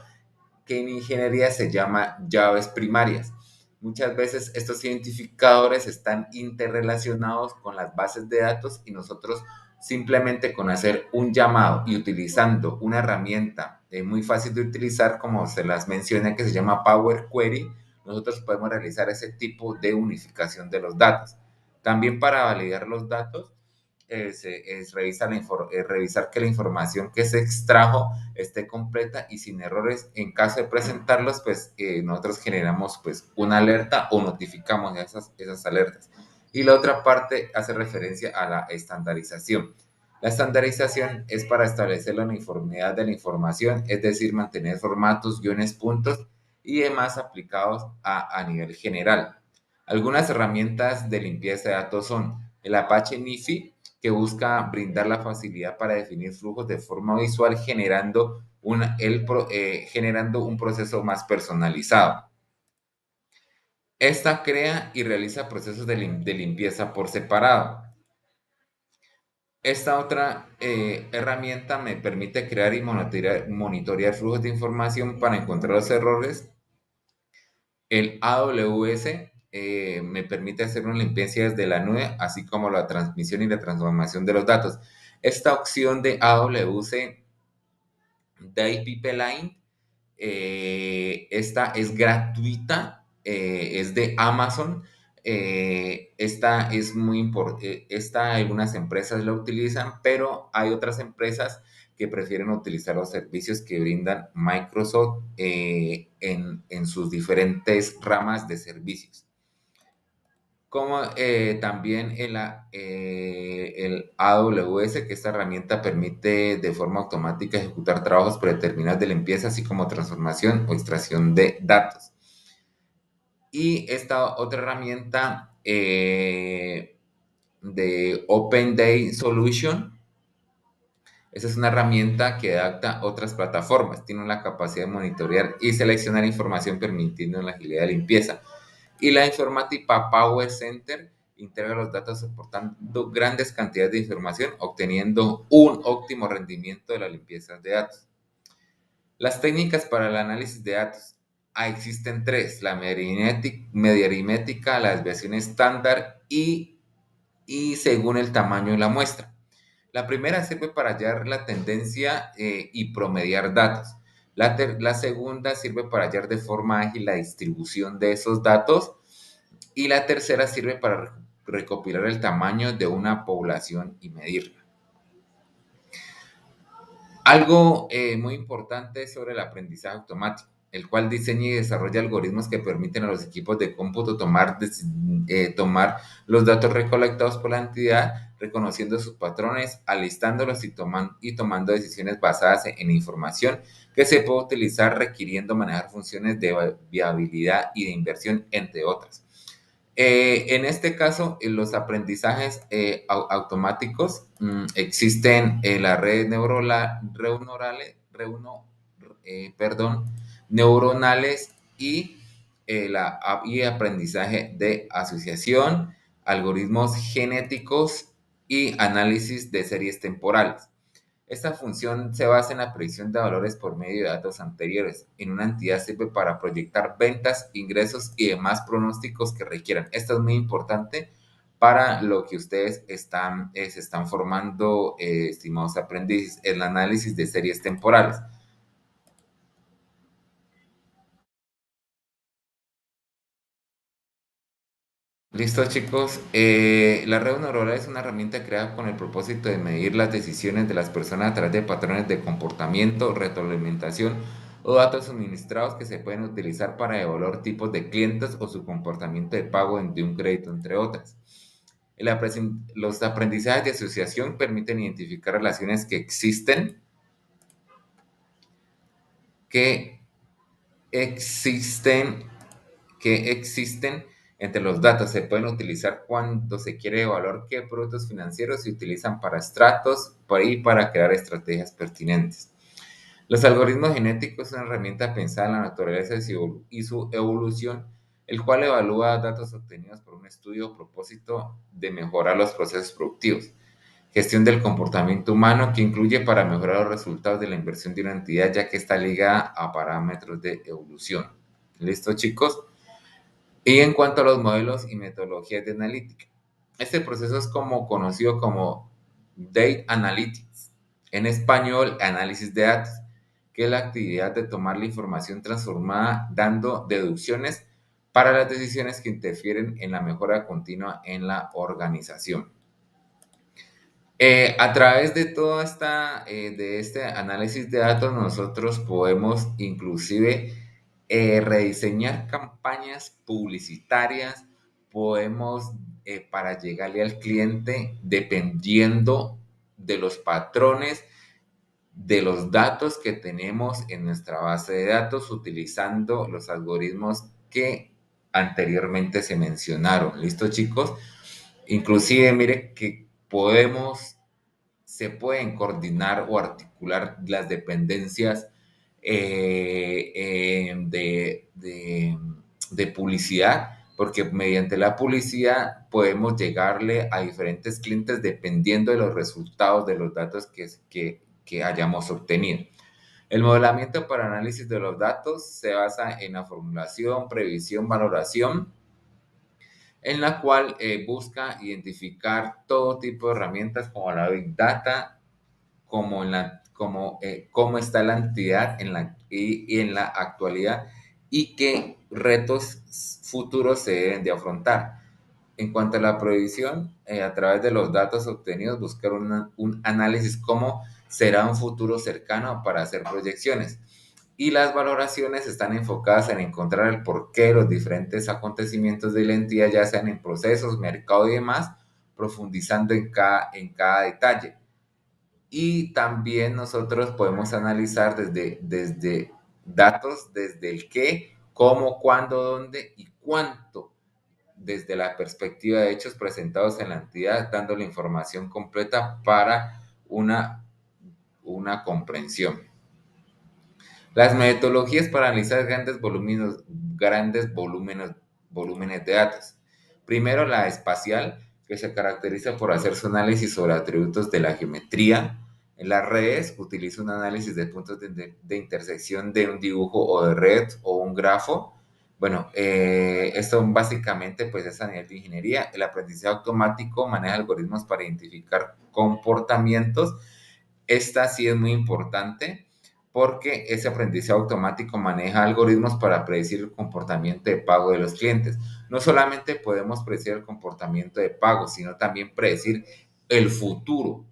que en ingeniería se llama llaves primarias. Muchas veces estos identificadores están interrelacionados con las bases de datos y nosotros simplemente con hacer un llamado y utilizando una herramienta muy fácil de utilizar, como se las menciona, que se llama Power Query, nosotros podemos realizar ese tipo de unificación de los datos. También para validar los datos, revisar que la información que se extrajo esté completa y sin errores. En caso de presentarlos, pues nosotros generamos pues una alerta o notificamos esas alertas. Y la otra parte hace referencia a la estandarización. La estandarización es para establecer la uniformidad de la información, es decir, mantener formatos, guiones, puntos y demás aplicados a nivel general. Algunas herramientas de limpieza de datos son el Apache NiFi, que busca brindar la facilidad para definir flujos de forma visual, generando un proceso más personalizado. Esta crea y realiza procesos de limpieza por separado. Esta otra herramienta me permite crear y monitorear flujos de información para encontrar los errores. El AWS me permite hacer una limpieza desde la nube, así como la transmisión y la transformación de los datos. Esta opción de AWS Day Pipeline, esta es gratuita, es de Amazon. Esta es muy importante, esta algunas empresas la utilizan, pero hay otras empresas que prefieren utilizar los servicios que brindan Microsoft en sus diferentes ramas de servicios. Como también el AWS, que esta herramienta permite de forma automática ejecutar trabajos predeterminados de limpieza, así como transformación o extracción de datos. Y esta otra herramienta de Open Day Solution, esa es una herramienta que adapta a otras plataformas, tiene la capacidad de monitorear y seleccionar información permitiendo la agilidad de limpieza. Y la informática Power Center integra los datos soportando grandes cantidades de información, obteniendo un óptimo rendimiento de la limpieza de datos. Las técnicas para el análisis de datos. Existen tres: la media aritmética, la desviación estándar y según el tamaño de la muestra. La primera sirve para hallar la tendencia y promediar datos. La segunda sirve para hallar de forma ágil la distribución de esos datos. Y la tercera sirve para recopilar el tamaño de una población y medirla. Algo muy importante es sobre el aprendizaje automático, el cual diseña y desarrolla algoritmos que permiten a los equipos de cómputo tomar los datos recolectados por la entidad, reconociendo sus patrones, alistándolos y tomando decisiones basadas en información que se puede utilizar, requiriendo manejar funciones de viabilidad y de inversión, entre otras. En este caso, en los aprendizajes automáticos existen las redes neuronales y aprendizaje de asociación, algoritmos genéticos y análisis de series temporales. Esta función se basa en la predicción de valores por medio de datos anteriores. En una entidad sirve para proyectar ventas, ingresos y demás pronósticos que requieran. Esto es muy importante para lo que ustedes se están formando, estimados aprendices, el análisis de series temporales. Listo, chicos. La red neuronal es una herramienta creada con el propósito de medir las decisiones de las personas a través de patrones de comportamiento, retroalimentación o datos suministrados que se pueden utilizar para evaluar tipos de clientes o su comportamiento de pago de un crédito, entre otras. Los aprendizajes de asociación permiten identificar relaciones que existen que existen entre los datos. Se pueden utilizar cuando se quiere evaluar qué productos financieros se utilizan para estratos y para crear estrategias pertinentes. Los algoritmos genéticos son una herramienta pensada en la naturaleza y su evolución, el cual evalúa datos obtenidos por un estudio a propósito de mejorar los procesos productivos. Gestión del comportamiento humano, que incluye para mejorar los resultados de la inversión de una entidad, ya que está ligada a parámetros de evolución. ¿Listo, chicos? Y en cuanto a los modelos y metodologías de analítica, este proceso es conocido como Data Analytics, en español, análisis de datos, que es la actividad de tomar la información transformada dando deducciones para las decisiones que interfieren en la mejora continua en la organización. A través de de este análisis de datos, nosotros podemos inclusive rediseñar campañas publicitarias, podemos para llegarle al cliente dependiendo de los patrones, de los datos que tenemos en nuestra base de datos, utilizando los algoritmos que anteriormente se mencionaron. ¿Listo, chicos? Inclusive, mire que se pueden coordinar o articular las dependencias de publicidad, porque mediante la publicidad podemos llegarle a diferentes clientes dependiendo de los resultados de los datos que hayamos obtenido. El modelamiento para análisis de los datos se basa en la formulación, previsión, valoración en la cual busca identificar todo tipo de herramientas como la Big Data, cómo está la entidad y en la actualidad y qué retos futuros se deben de afrontar. En cuanto a la previsión, a través de los datos obtenidos, buscar un análisis cómo será un futuro cercano para hacer proyecciones. Y las valoraciones están enfocadas en encontrar el porqué de los diferentes acontecimientos de la entidad, ya sean en procesos, mercado y demás, profundizando en cada detalle. Y también nosotros podemos analizar desde datos, desde el qué, cómo, cuándo, dónde y cuánto, desde la perspectiva de hechos presentados en la entidad, dando la información completa para una comprensión. Las metodologías para analizar grandes volúmenes de datos. Primero, la espacial, que se caracteriza por hacer su análisis sobre atributos de la geometría. En las redes, utiliza un análisis de puntos de intersección de un dibujo o de red o un grafo. Bueno, esto básicamente pues es a nivel de ingeniería. El aprendizaje automático maneja algoritmos para identificar comportamientos. Esta sí es muy importante porque ese aprendizaje automático maneja algoritmos para predecir el comportamiento de pago de los clientes. No solamente podemos predecir el comportamiento de pago, sino también predecir el futuro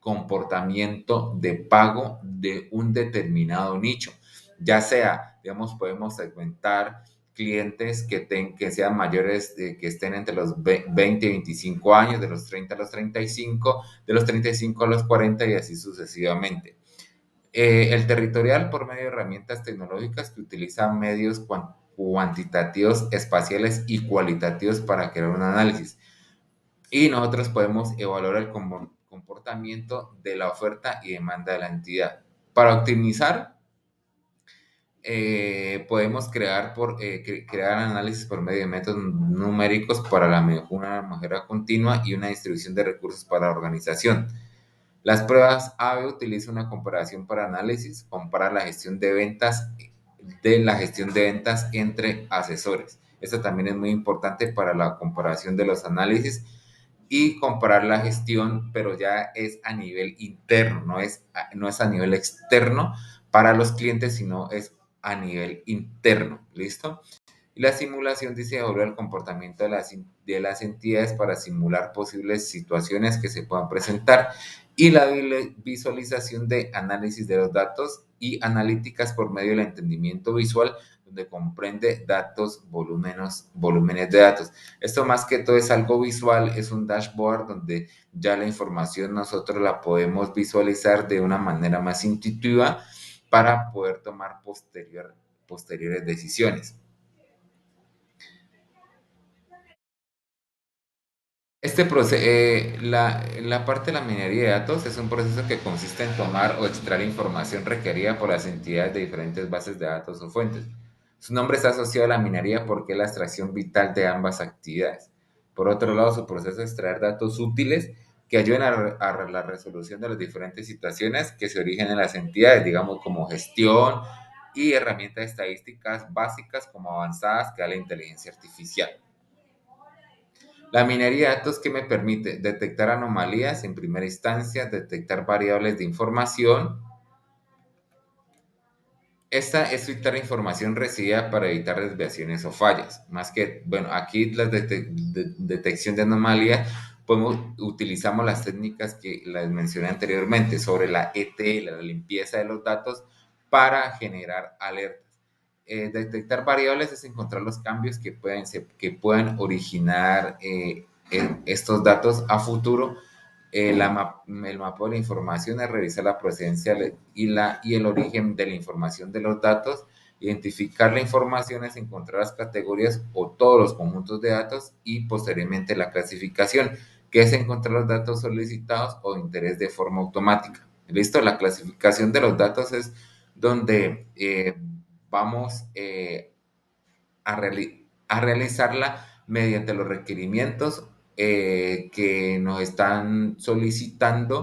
comportamiento de pago de un determinado nicho. Ya sea, digamos, podemos segmentar clientes que sean mayores, que estén entre los 20 y 25 años, de los 30 a los 35, de los 35 a los 40 y así sucesivamente. El territorial por medio de herramientas tecnológicas que utilizan medios cuantitativos, espaciales y cualitativos para crear un análisis. Y nosotros podemos evaluar el comportamiento de la oferta y demanda de la entidad. Para optimizar, podemos crear análisis por medio de métodos numéricos para una mejora continua y una distribución de recursos para la organización. Las pruebas A/B utilizan una comparación para análisis, compara la gestión de ventas entre asesores. Esto también es muy importante para la comparación de los análisis y comparar la gestión, pero ya es a nivel interno, no es a nivel externo para los clientes, sino es a nivel interno. ¿Listo? Y la simulación dice evaluar el comportamiento de las entidades para simular posibles situaciones que se puedan presentar. Y la visualización de análisis de los datos y analíticas por medio del entendimiento visual, donde comprende datos, volúmenes de datos. Esto más que todo es algo visual, es un dashboard donde ya la información nosotros la podemos visualizar de una manera más intuitiva para poder tomar posteriores decisiones. La parte de la minería de datos es un proceso que consiste en tomar o extraer información requerida por las entidades de diferentes bases de datos o fuentes. Su nombre está asociado a la minería porque es la extracción vital de ambas actividades. Por otro lado, su proceso es extraer datos útiles que ayuden a la resolución de las diferentes situaciones que se originan en las entidades, digamos como gestión y herramientas estadísticas básicas como avanzadas que da la inteligencia artificial. La minería de datos que me permite detectar anomalías en primera instancia, detectar variables de información. Esta es filtrar información recibida para evitar desviaciones o fallas. Más que, bueno, aquí la detección de anomalías, utilizamos las técnicas que las mencioné anteriormente sobre la ETL, la limpieza de los datos, para generar alertas. Detectar variables es encontrar los cambios que puedan originar estos datos a futuro. El mapeo de la información es revisar la procedencia y el origen de la información de los datos. Identificar la información es encontrar las categorías o todos los conjuntos de datos y posteriormente la clasificación, que es encontrar los datos solicitados o de interés de forma automática. ¿Listo? La clasificación de los datos es donde vamos a realizarla mediante los requerimientos que nos están solicitando